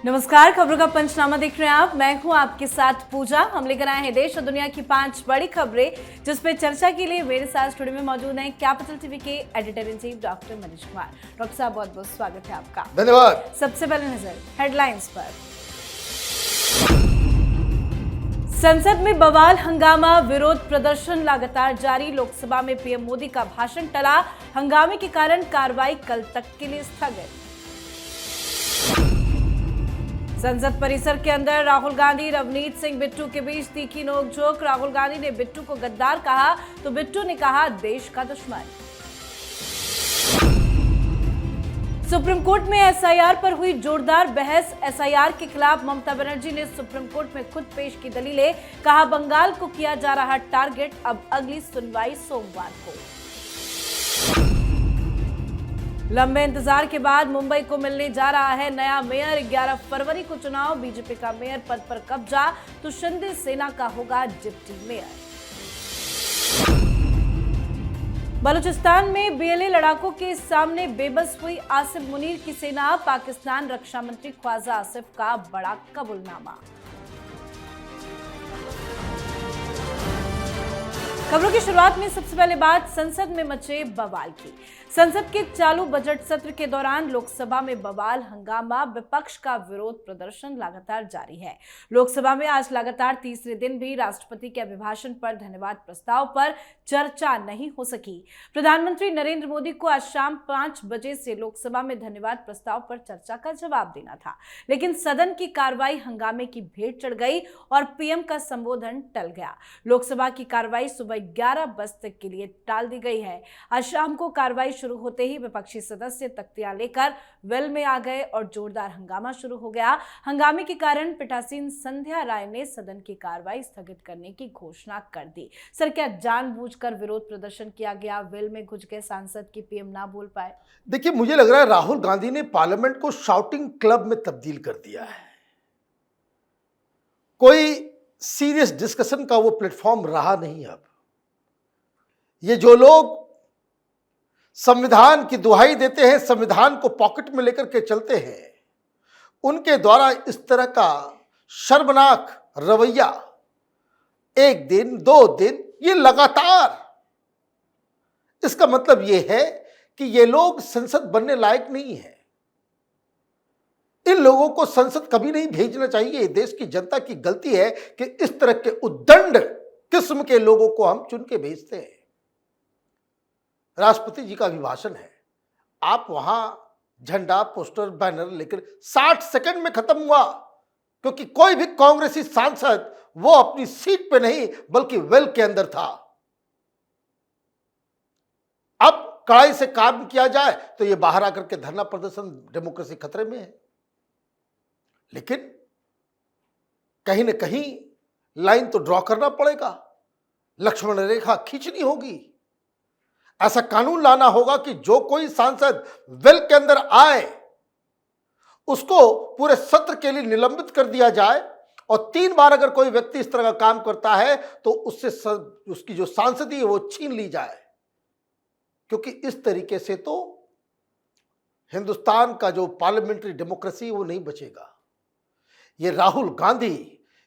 नमस्कार, खबरों का पंचनामा देख रहे हैं आप। मैं हूं आपके साथ पूजा। हम लेकर आए हैं देश और दुनिया की 5 बड़ी खबरें जिस पे चर्चा के लिए मेरे साथ स्टूडियो में मौजूद हैं कैपिटल टीवी के editor in chief doctor Manish Kumar. Doctor साहब, बहुत बहुत स्वागत है आपका। धन्यवाद। सबसे पहले नजर हेडलाइंस पर। संसद में बवाल, हंगामा, विरोध प्रदर्शन लगातार जारी। लोकसभा में पीएम मोदी का भाषण टला। हंगामे के कारण कार्रवाई कल तक के लिए स्थगित। संसद परिसर के अंदर राहुल गांधी, रवनीत सिंह बिट्टू के बीच तीखी नोकझोंक। राहुल गांधी ने बिट्टू को गद्दार कहा तो बिट्टू ने कहा देश का दुश्मन। सुप्रीम कोर्ट में एसआईआर पर हुई जोरदार बहस। एसआईआर के खिलाफ ममता बनर्जी ने सुप्रीम कोर्ट में खुद पेश की दलीलें। कहा बंगाल को किया जा रहा टारगेट, अब अगली सुनवाई सोमवार को। लंबे इंतजार के बाद मुंबई को मिलने जा रहा है नया मेयर। 11 फरवरी को चुनाव। बीजेपी का मेयर पद पर कब्जा तो शिंदे सेना का होगा डिप्टी मेयर। बलूचिस्तान में बीएलए लड़ाकों के सामने बेबस हुई आसिफ मुनीर की सेना। पाकिस्तान रक्षा मंत्री ख्वाजा आसिफ का बड़ा कबूलनामा। खबरों की शुरुआत में सबसे पहले बात संसद में मचे बवाल की। संसद के चालू बजट सत्र के दौरान लोकसभा में बवाल, हंगामा, विपक्ष का विरोध प्रदर्शन लगातार जारी है। लोकसभा में आज लगातार तीसरे दिन भी राष्ट्रपति के अभिभाषण पर धन्यवाद प्रस्ताव पर चर्चा नहीं हो सकी। प्रधानमंत्री नरेंद्र मोदी को आज शाम 5 बजे से लोकसभा में धन्यवाद प्रस्ताव पर चर्चा का जवाब देना था, लेकिन सदन की कार्रवाई हंगामे की भेंट चढ़ गई और पीएम का संबोधन टल गया। लोकसभा की कार्रवाई सुबह 11 बजे तक के लिए टाल दी गई है। आज शाम को कार्रवाई शुरू होते ही विपक्षी सदस्य तख्तियां लेकर वेल में आ गए और जोरदार हंगामा शुरू हो गया। हंगामे के कारण पीठासीन संध्या राय ने सदन की कार्रवाई स्थगित करने की घोषणा कर दी। सर, क्या जानबूझकर विरोध प्रदर्शन किया गया? वेल में घुस गए सांसद की पीएम ना बोल पाए? देखिए, मुझे लग रहा है राहुल गांधी ने पार्लियामेंट को शाउटिंग क्लब में तब्दील कर दिया है। कोई सीरियस डिस्कशन का वो प्लेटफॉर्म रहा नहीं। अब ये जो लोग संविधान की दुहाई देते हैं, संविधान को पॉकेट में लेकर के चलते हैं, उनके द्वारा इस तरह का शर्मनाक रवैया 1 दिन 2 दिन ये लगातार, इसका मतलब ये है कि ये लोग संसद बनने लायक नहीं है। इन लोगों को संसद कभी नहीं भेजना चाहिए। देश की जनता की गलती है कि इस तरह के उद्दंड किस्म के लोगों को हम चुन के भेजते हैं। राष्ट्रपति जी का अभिभाषण है, आप वहां झंडा, पोस्टर, बैनर लेकर 60 सेकंड में खत्म हुआ, क्योंकि कोई भी कांग्रेसी सांसद वो अपनी सीट पे नहीं बल्कि वेल के अंदर था। अब कड़ाई से काम किया जाए तो ये बाहर आकर के धरना प्रदर्शन, डेमोक्रेसी खतरे में है। लेकिन कहीं ना कहीं लाइन तो ड्रॉ करना पड़ेगा, लक्ष्मण रेखा खींचनी होगी। ऐसा कानून लाना होगा कि जो कोई सांसद वेल के अंदर आए उसको पूरे सत्र के लिए निलंबित कर दिया जाए, और 3 बार अगर कोई व्यक्ति इस तरह का काम करता है तो उससे उसकी जो सांसदी है वो छीन ली जाए, क्योंकि इस तरीके से तो हिंदुस्तान का जो पार्लियामेंट्री डेमोक्रेसी वो नहीं बचेगा। ये राहुल गांधी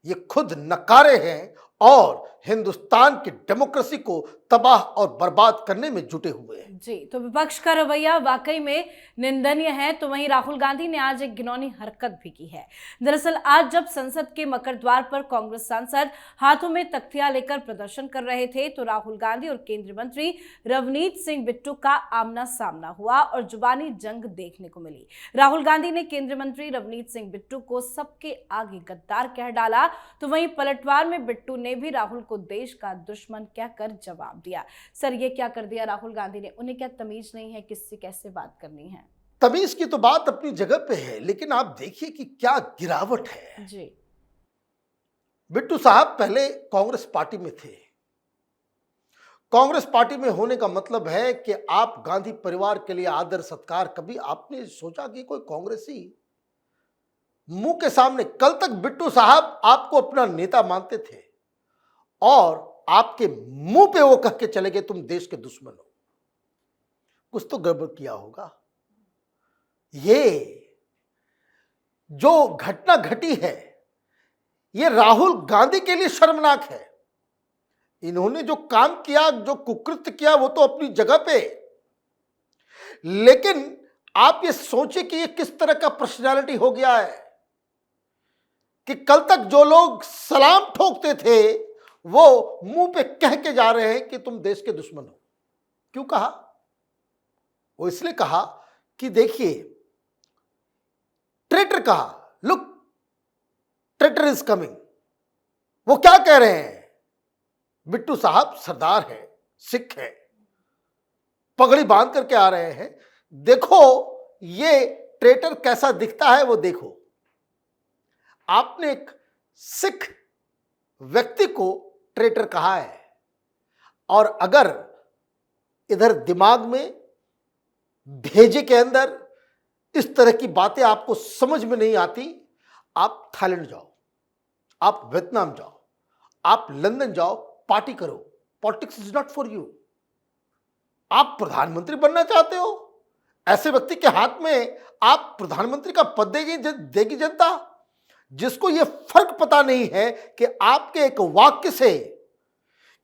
ये खुद नकारे हैं और हिंदुस्तान की डेमोक्रेसी को तबाह और बर्बाद करने में जुटे हुए हैं। जी, तो विपक्ष का रवैया वाकई में निंदनीय है। तो वहीं राहुल गांधी ने आज एक घिनौनी हरकत भी की है। दरअसल आज जब संसद के मकर द्वार पर कांग्रेस सांसद हाथों में तख्तियां लेकर प्रदर्शन कर रहे थे तो राहुल गांधी और केंद्रीय मंत्री रवनीत सिंह बिट्टू का आमना सामना हुआ और जुबानी जंग देखने को मिली। राहुल गांधी ने केंद्रीय मंत्री रवनीत सिंह बिट्टू को सबके आगे गद्दार कह डाला, तो वहीं पलटवार में बिट्टू ने भी राहुल को देश का दुश्मन कहकर जवाब दिया। सर, ये क्या कर दिया राहुल गांधी ने? उन्हें क्या तमीज नहीं है किससे कैसे बात करनी है? तमीज की तो बात अपनी जगह पे है, लेकिन आप देखिए कि क्या गिरावट है। जी, बिट्टू साहब पहले कांग्रेस पार्टी में थे। कांग्रेस पार्टी में होने का मतलब है कि आप गांधी परिवार के लिए आदर सत्कार, कभी आपने सोचा कि कोई कांग्रेसी मुंह के सामने, कल तक बिट्टू साहब आपको अपना नेता मानते थे और आपके मुंह पे वो कह के चले गए तुम देश के दुश्मन हो। कुछ तो गड़बड़ किया होगा। ये जो घटना घटी है ये राहुल गांधी के लिए शर्मनाक है। इन्होंने जो काम किया, जो कुकृत्य किया, वो तो अपनी जगह पे, लेकिन आप ये सोचिए कि ये किस तरह का पर्सनालिटी हो गया है कि कल तक जो लोग सलाम ठोकते थे वो मुंह पे कह के जा रहे हैं कि तुम देश के दुश्मन हो। क्यों कहा? वो इसलिए कहा कि देखिए, ट्रेटर कहा, लुक ट्रेटर इज कमिंग। वो क्या कह रहे हैं? बिट्टू साहब सरदार है, सिख है, पगड़ी बांध करके आ रहे हैं, देखो ये ट्रेटर कैसा दिखता है वो देखो। आपने एक सिख व्यक्ति को ट्रेटर कहा है, और अगर इधर दिमाग में, भेजे के अंदर इस तरह की बातें आपको समझ में नहीं आती, आप थाईलैंड जाओ, आप वियतनाम जाओ, आप लंदन जाओ, पार्टी करो। Politics is not for you. आप प्रधानमंत्री बनना चाहते हो, ऐसे व्यक्ति के हाथ में आप प्रधानमंत्री का पद देगी जनता, जिसको यह फर्क पता नहीं है कि आपके एक वाक्य से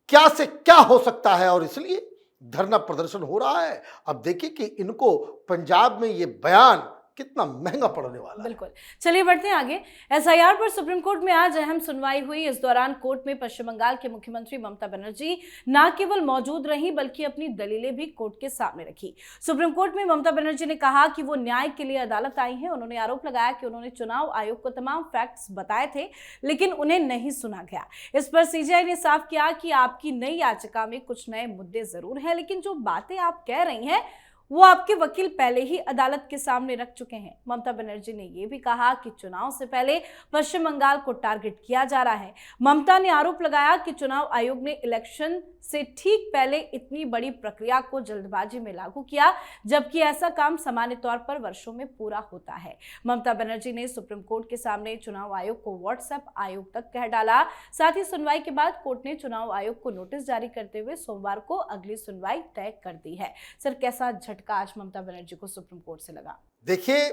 क्या हो सकता है, और इसलिए धरना प्रदर्शन हो रहा है। अब देखिए कि इनको पंजाब में ये बयान कितना महंगा पड़ने वाला है। बिल्कुल, चलिए बढ़ते हैं आगे। एसआईआर पर सुप्रीम कोर्ट में आज अहम सुनवाई हुई। इस दौरान कोर्ट में पश्चिम बंगाल के मुख्यमंत्री ममता बनर्जी न केवल मौजूद रही बल्कि अपनी दलीलें भी कोर्ट के सामने रखी। सुप्रीम कोर्ट में ममता बनर्जी ने कहा कि वो न्याय के लिए अदालत आई हैं। उन्होंने आरोप लगाया कि उन्होंने चुनाव आयोग को तमाम फैक्ट्स बताए थे, लेकिन उन्हें नहीं सुना गया। इस पर सीजेआई ने साफ किया कि आपकी नई याचिका में कुछ नए मुद्दे जरूर हैं, लेकिन जो बातें आप कह रही हैं वो आपके वकील पहले ही अदालत के सामने रख चुके हैं। ममता बनर्जी ने यह भी कहा कि चुनाव से पहले पश्चिम बंगाल को टारगेट किया जा रहा है। ममता ने आरोप लगाया कि चुनाव आयोग ने इलेक्शन से ठीक पहले इतनी बड़ी प्रक्रिया को जल्दबाजी में लागू किया, जबकि ऐसा काम सामान्य तौर पर वर्षों में पूरा होता है। ममता बनर्जी ने सुप्रीम कोर्ट के सामने चुनाव आयोग को व्हाट्सएप आयोग तक कह डाला। साथ ही सुनवाई के बाद कोर्ट ने चुनाव आयोग को नोटिस जारी करते हुए सोमवार को अगली सुनवाई तय कर दी है। सर, कैसा झटका आज ममता बनर्जी को सुप्रीम कोर्ट से लगा? देखिए,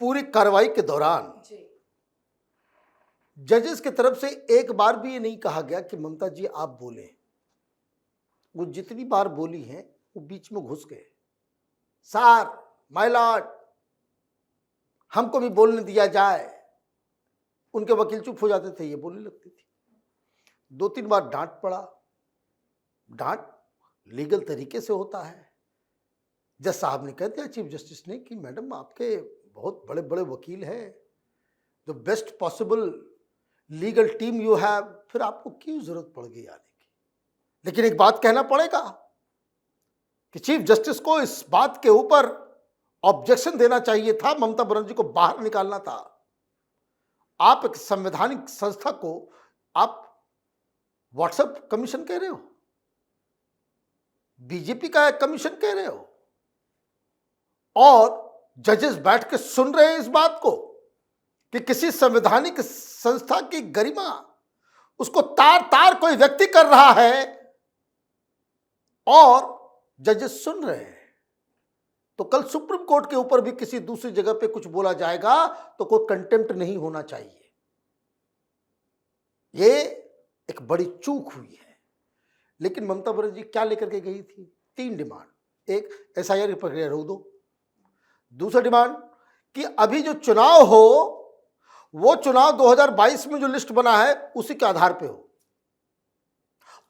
पूरी कार्रवाई के दौरान जजेस की तरफ से एक बार भी ये नहीं कहा गया कि ममता जी आप बोले। वो जितनी बार बोली हैं वो बीच में घुस गए। सर, माय लॉर्ड, हमको भी बोलने दिया जाए। उनके वकील चुप हो जाते थे, ये बोलने लगती थी। 2-3 बार डांट पड़ा। डांट लीगल तरीके से होता है। जज साहब ने कह दिया, चीफ जस्टिस ने, कि मैडम आपके बहुत बड़े बड़े वकील हैं, the best possible legal team you have, फिर आपको क्यों जरूरत पड़ गई आने की? लेकिन एक बात कहना पड़ेगा कि चीफ जस्टिस को इस बात के ऊपर ऑब्जेक्शन देना चाहिए था, ममता बनर्जी को बाहर निकालना था। आप एक संवैधानिक संस्था को आप व्हाट्सएप कमीशन कह रहे हो, बीजेपी का एक कमीशन कह रहे हो, और जजेस बैठ के सुन रहे हैं इस बात को कि किसी संवैधानिक संस्था की गरिमा उसको तार तार कोई व्यक्ति कर रहा है, और जजेस सुन रहे हैं। तो कल सुप्रीम कोर्ट के ऊपर भी किसी दूसरी जगह पे कुछ बोला जाएगा तो कोई कंटेम्प्ट नहीं होना चाहिए। ये एक बड़ी चूक हुई है। लेकिन ममता बनर्जी क्या लेकर के गई थी? 3 डिमांड। एक, एसआईआर की प्रक्रिया रोक दो। दूसरा डिमांड कि अभी जो चुनाव हो वो चुनाव 2022 में जो लिस्ट बना है उसी के आधार पे हो,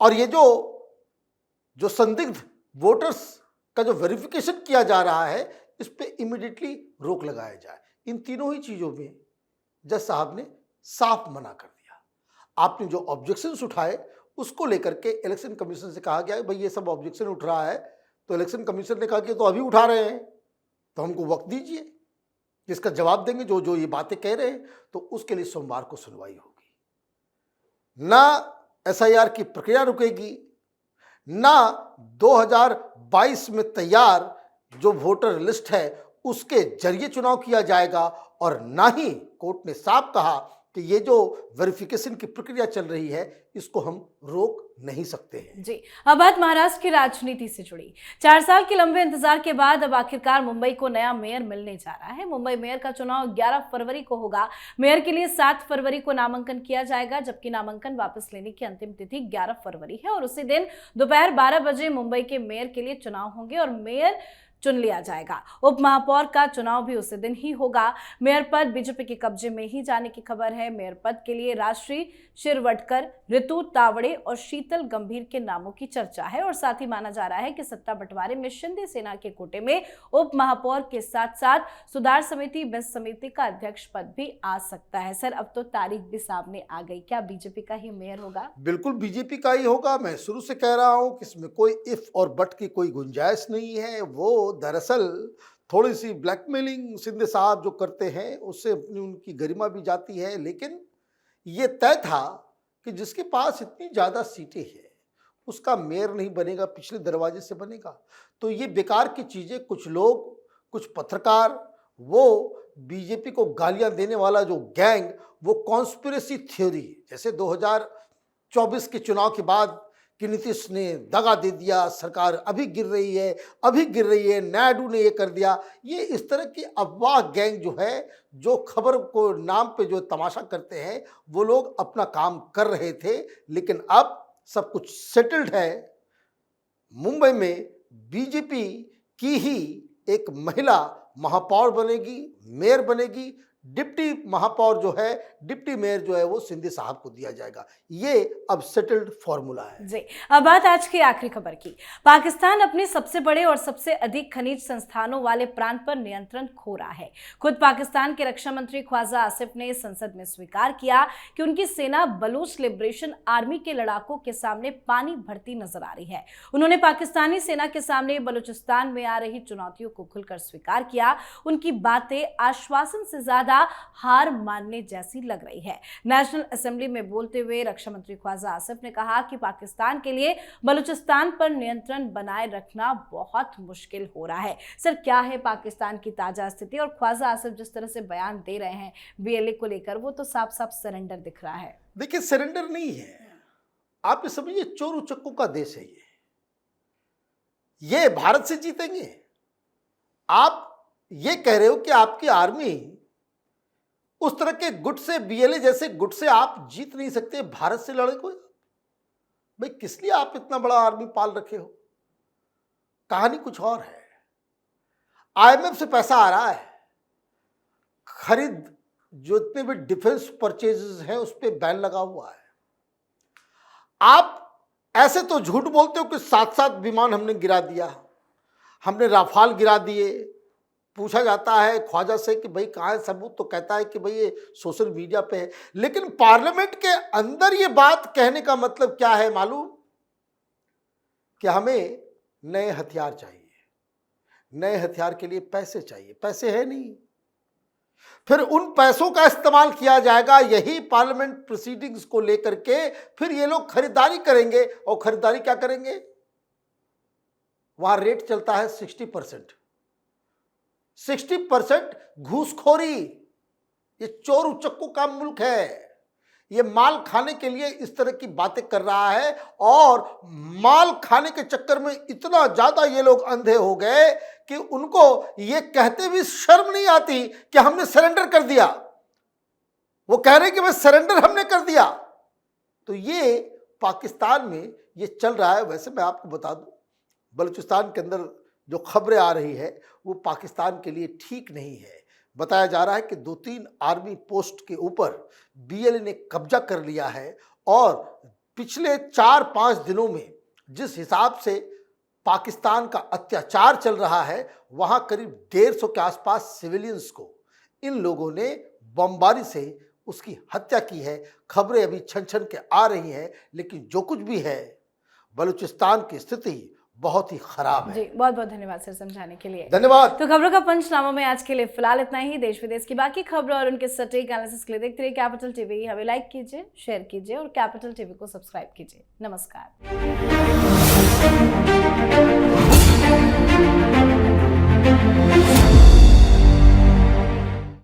और ये जो संदिग्ध वोटर्स का जो वेरिफिकेशन किया जा रहा है इस पे इमीडिएटली रोक लगाया जाए। इन तीनों ही चीजों में जज साहब ने साफ मना कर दिया। आपने जो ऑब्जेक्शंस उठाए उसको लेकर के इलेक्शन कमीशन से कहा गया भाई ये सब ऑब्जेक्शन उठ रहा है, तो इलेक्शन कमीशन ने कहा कि तो अभी उठा रहे हैं, तो हमको वक्त दीजिए, इसका जवाब देंगे जो ये बातें कह रहे हैं। तो उसके लिए सोमवार को सुनवाई होगी। ना एसआईआर की प्रक्रिया रुकेगी, ना 2022 में तैयार जो वोटर लिस्ट है उसके जरिए चुनाव किया जाएगा, और ना ही कोर्ट ने साफ कहा कि ये जो वेरिफिकेशन की प्रक्रिया चल रही है इसको हम रोक नहीं सकते हैं। जी, अब बात महाराष्ट्र की राजनीति से जुड़ी। 4 साल के लंबे इंतजार के बाद अब आखिरकार मुंबई को नया मेयर मिलने जा रहा है। मुंबई मेयर का चुनाव 11 फरवरी को होगा। मेयर के लिए 7 फरवरी को नामांकन किया जाएगा, जबकि नामांकन वापस लेने की अंतिम तिथि 11 फरवरी है और उसी दिन दोपहर 12 बजे मुंबई के मेयर के लिए चुनाव होंगे और मेयर चुन लिया जाएगा। उप महापौर का चुनाव भी उसी दिन ही होगा। मेयर पद बीजेपी के कब्जे में ही जाने की खबर है। मेयर पद के लिए राष्ट्रीय शिरवटकर, ऋतु तावड़े और शीतल गंभीर के नामों की चर्चा है और साथ ही माना जा रहा है कि सत्ता बंटवारे में शिंदे सेना के कोटे में उप महापौर के साथ साथ सुधार समिति, बेस्ट समिति का अध्यक्ष पद भी आ सकता है। सर, अब तो तारीख भी सामने आ गई, क्या बीजेपी का ही मेयर होगा? बिल्कुल बीजेपी का ही होगा। मैं शुरू से कह रहा हूं कि इसमें कोई इफ और बट की कोई गुंजाइश नहीं है। वो दरअसल थोड़ी सी ब्लैकमेलिंग शिंदे साहब जो करते हैं उससे अपनी उनकी गरिमा भी जाती है, लेकिन ये तय था कि जिसके पास इतनी ज़्यादा सीटें हैं उसका मेयर नहीं बनेगा, पिछले दरवाजे से बनेगा। तो ये बेकार की चीज़ें कुछ लोग, कुछ पत्रकार, वो बीजेपी को गालियां देने वाला जो गैंग, वो कॉन्स्पिरेसी थ्योरी, जैसे 2024 के चुनाव के बाद कि नीतीश ने दगा दे दिया, सरकार अभी गिर रही है, नायडू ने ये कर दिया, ये इस तरह की अफवाह गैंग जो है, जो खबर को नाम पे जो तमाशा करते हैं, वो लोग अपना काम कर रहे थे। लेकिन अब सब कुछ सेटल्ड है। मुंबई में बीजेपी की ही एक महिला महापौर बनेगी, मेयर बनेगी। डिप्टी महापौर जो है, डिप्टी मेयर जो है वो शिंदे साहब को दिया जाएगा। ये अब सेटल्ड फॉर्मूला है जी। अब बात आज की आखिरी खबर की। पाकिस्तान अपने सबसे बड़े और सबसे अधिक खनिज संस्थानों वाले प्रांत पर नियंत्रण खो रहा है। खुद पाकिस्तान के रक्षा मंत्री ख्वाजा आसिफ ने संसद में स्वीकार किया कि उनकी सेना बलूच लिबरेशन आर्मी के लड़ाकों के सामने पानी भरती नजर आ रही है। उन्होंने पाकिस्तानी सेना के सामने बलूचिस्तान में आ रही चुनौतियों को खुलकर स्वीकार किया। उनकी बातें आश्वासन से ज्यादा हार मानने जैसी लग रही है। नेशनल असेंबली में बोलते हुए रक्षा मंत्री ख्वाजा आसिफ ने कहा कि पाकिस्तान के लिए बलूचिस्तान पर नियंत्रण बनाए रखना बहुत मुश्किल हो रहा है। सर, क्या है पाकिस्तान की ताजा स्थिति? और ख्वाजा आसिफ जिस तरह से बयान दे रहे हैं बीएलए को लेकर, वो तो साफ साफ सरेंडर दिख रहा है। देखिए, सरेंडर नहीं है, आप ये समझिए चोर उचक्कों का देश है ये भारत से जीतेंगे? आप ये कह रहे हो कि आपकी आर्मी उस तरह के गुट से, बीएलए जैसे गुट से आप जीत नहीं सकते, भारत से लड़े कोई? भाई, किस लिए आप इतना बड़ा आर्मी पाल रखे हो? कहानी कुछ और है। आईएमएफ से पैसा आ रहा है, खरीद जो इतने भी डिफेंस परचेजेस हैं उस पर बैन लगा हुआ है। आप ऐसे तो झूठ बोलते हो कि 7-7 विमान हमने गिरा दिया, हमने राफाल गिरा दिए। पूछा जाता है ख्वाजा से कि भाई कहाँ है सबूत, तो कहता है कि भाई ये सोशल मीडिया पे है। लेकिन पार्लियामेंट के अंदर ये बात कहने का मतलब क्या है मालूम? कि हमें नए हथियार चाहिए, नए हथियार के लिए पैसे चाहिए, पैसे है नहीं। फिर उन पैसों का इस्तेमाल किया जाएगा यही पार्लियामेंट प्रोसीडिंग्स को लेकर के। फिर ये लोग खरीदारी करेंगे, और खरीदारी क्या करेंगे? वहां रेट चलता है 60% घूसखोरी। ये चोर उचक्कों का मुल्क है। ये माल खाने के लिए इस तरह की बातें कर रहा है, और माल खाने के चक्कर में इतना ज्यादा ये लोग अंधे हो गए कि उनको ये कहते भी शर्म नहीं आती कि हमने सरेंडर कर दिया। वो कह रहे कि भाई सरेंडर हमने कर दिया। तो ये पाकिस्तान में ये चल रहा है। वैसे मैं आपको बता दूं, बलूचिस्तान के अंदर जो खबरें आ रही है वो पाकिस्तान के लिए ठीक नहीं है। बताया जा रहा है कि 2-3 आर्मी पोस्ट के ऊपर बीएलए ने कब्जा कर लिया है, और पिछले 4-5 दिनों में जिस हिसाब से पाकिस्तान का अत्याचार चल रहा है, वहां करीब 150 के आसपास सिविलियंस को इन लोगों ने बमबारी से उसकी हत्या की है। खबरें अभी छन छन के आ रही हैं, लेकिन जो कुछ भी है, बलूचिस्तान की स्थिति बहुत ही खराब है। जी, बहुत बहुत धन्यवाद सर समझाने के लिए। धन्यवाद। तो खबरों का पंचनामा में आज के लिए फिलहाल इतना ही। देश विदेश की बाकी खबरों और उनके सटीक एनालिसिस के लिए देखते रहिए कैपिटल टीवी। हमें लाइक कीजिए, शेयर कीजिए और कैपिटल टीवी को सब्सक्राइब कीजिए। नमस्कार।